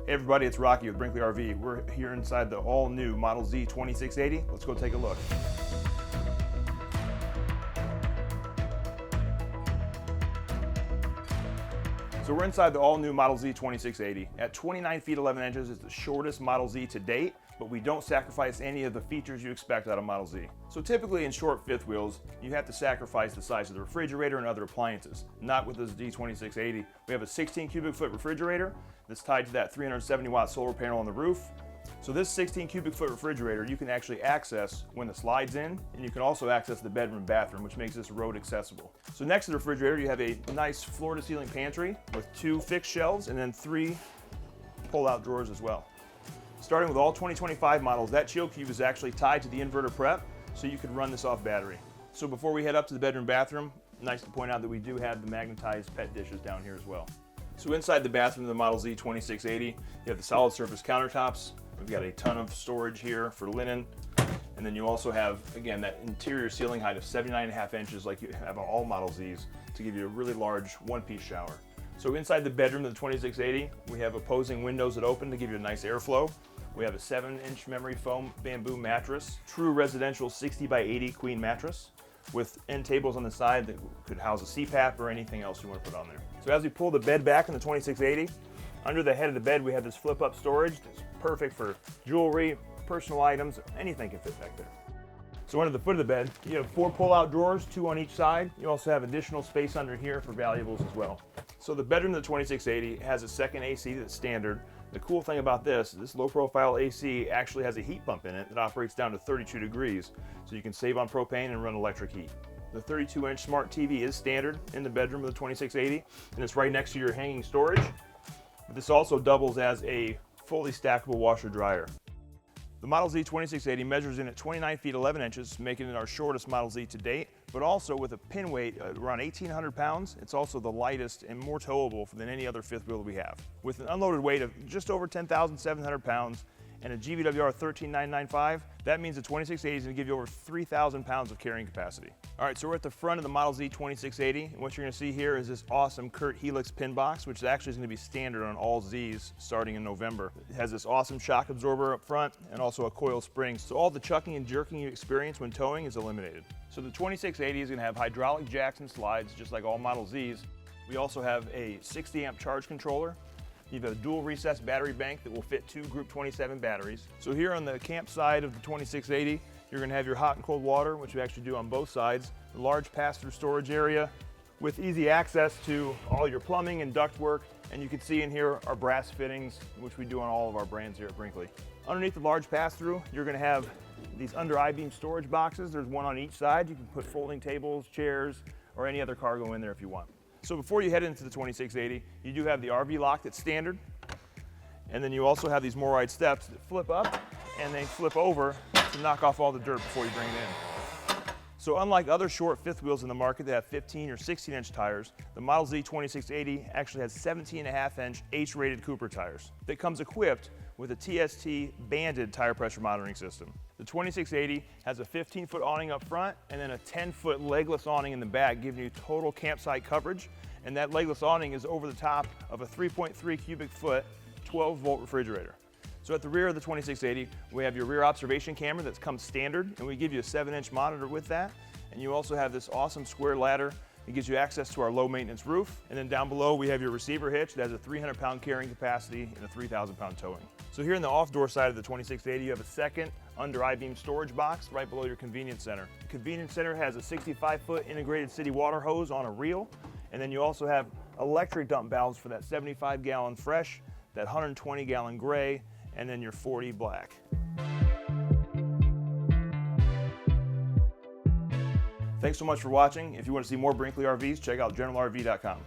Hey everybody, it's Rocky with Brinkley RV. We're here inside the all-new Model Z 2680. Let's go take a look. So we're inside the all-new Model Z 2680. At 29 feet 11 inches, it's the shortest Model Z to date, but we don't sacrifice any of the features you expect out of Model Z. So typically in short fifth wheels, you have to sacrifice the size of the refrigerator and other appliances. Not with this Z2680. We have a 16 cubic foot refrigerator that's tied to that 370 watt solar panel on the roof. So this 16 cubic foot refrigerator you can actually access when the slide's in, and you can also access the bedroom and bathroom, which makes this road accessible. So next to the refrigerator you have a nice floor to ceiling pantry with 2 fixed shelves and then 3 pull out drawers as well. Starting with all 2025 models, that chill cube is actually tied to the inverter prep, so you could run this off battery. So before we head up to the bedroom bathroom, nice to point out that we do have the magnetized pet dishes down here as well. So inside the bathroom of the Model Z 2680, you have the solid surface countertops. We've got a ton of storage here for linen. And then you also have, again, that interior ceiling height of 79.5 inches like you have on all Model Zs to give you a really large one-piece shower. So inside the bedroom of the 2680, we have opposing windows that open to give you a nice airflow. We have a 7-inch memory foam bamboo mattress, true residential 60 by 80 queen mattress with end tables on the side that could house a CPAP or anything else you want to put on there. So as we pull the bed back in the 2680, under the head of the bed we have this flip-up storage that's perfect for jewelry, personal items, anything can fit back there. So under the foot of the bed, you have 4 pull-out drawers, 2 on each side. You also have additional space under here for valuables as well. So the bedroom of the 2680 has a second AC that's standard. The cool thing about this low-profile AC actually has a heat pump in it that operates down to 32 degrees, so you can save on propane and run electric heat. The 32-inch smart TV is standard in the bedroom of the 2680, and it's right next to your hanging storage. But this also doubles as a fully stackable washer-dryer. The Model Z 2680 measures in at 29 feet 11 inches, making it our shortest Model Z to date, but also with a pin weight of around 1,800 pounds, it's also the lightest and more towable than any other fifth wheel that we have. With an unloaded weight of just over 10,700 pounds and a GVWR 13995, that means the 2680 is going to give you over 3,000 pounds of carrying capacity. All right, so we're at the front of the Model Z 2680, and what you're going to see here is this awesome Kurt Helix pin box, which actually is going to be standard on all Zs starting in November. It has this awesome shock absorber up front and also a coil spring, so all the chucking and jerking you experience when towing is eliminated. So the 2680 is going to have hydraulic jacks and slides, just like all Model Zs. We also have a 60 amp charge controller. You have a dual recessed battery bank that will fit 2 Group 27 batteries. So here on the camp side of the 2680, you're going to have your hot and cold water, which we actually do on both sides, a large pass-through storage area with easy access to all your plumbing and ductwork, and you can see in here our brass fittings, which we do on all of our brands here at Brinkley. Underneath the large pass-through, you're going to have these under I-beam storage boxes. There's one on each side. You can put folding tables, chairs, or any other cargo in there if you want. So before you head into the 2680, you do have the RV lock that's standard, and then you also have these MORryde steps that flip up and they flip over to knock off all the dirt before you bring it in. So unlike other short fifth wheels in the market that have 15 or 16-inch tires, the Model Z 2680 actually has 17.5-inch H-rated Cooper tires that comes equipped with a TST banded tire pressure monitoring system. The 2680 has a 15-foot awning up front and then a 10-foot legless awning in the back, giving you total campsite coverage, and that legless awning is over the top of a 3.3 cubic foot 12-volt refrigerator. So at the rear of the 2680, we have your rear observation camera that comes standard, and we give you a 7-inch monitor with that, and you also have this awesome square ladder. It gives you access to our low maintenance roof, and then down below we have your receiver hitch that has a 300-pound carrying capacity and a 3,000-pound towing. So here in the off-door side of the 2680, you have a second under I-beam storage box right below your convenience center. The convenience center has a 65-foot integrated city water hose on a reel, and then you also have electric dump valves for that 75-gallon fresh, that 120-gallon gray, and then your 40 black. Thanks so much for watching. If you want to see more Brinkley RVs, check out generalrv.com.